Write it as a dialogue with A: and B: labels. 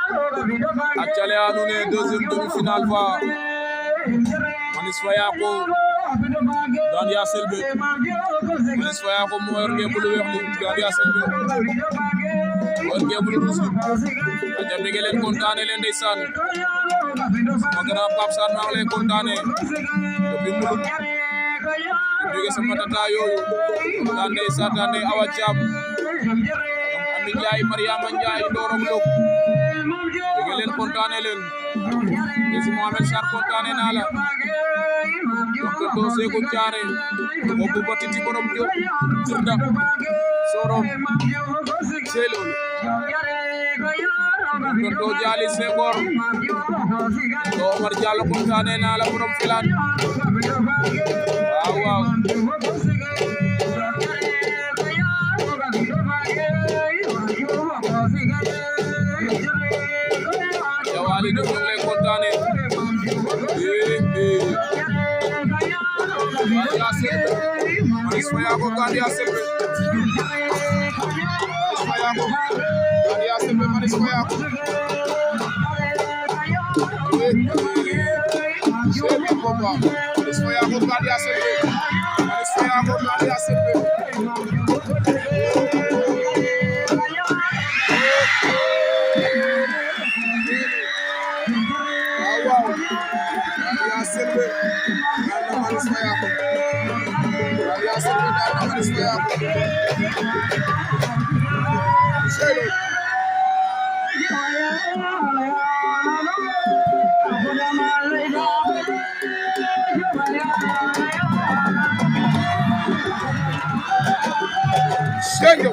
A: Actually, nous sommes deuxième demi-finale. Maniss Fayako dans ya selbe. Maniss Fayako mo yor ngeen bu lu weex li dans ya selbe. Yor ngeen bu lu rouge li. Aja bëgg leen kontaane leen ndeysaan. Sama grand Pape Sarr maa ngi lay kontaane. Depuis mu jóge sama tata yooyu. Daan ndeysaan daan ndey Awa Thiam. Ami Ndiaye Mariama Ndiaye Ndorong Lok. Bëgg leen kontaane leen. Desi Mohamed Sarr kontaane naa la. Ko Seko Thiaré boobu batiti borom Diop Jirda Sorom Selol ko Jali Senghor do Omar Diallo kontaane naa la borom filaan waaw Jawali do lay kontaane Maniss Fayako gandi aselbe Maniss Fayako Sebe Mbam Maniss Fayako gandi aselbe Sendo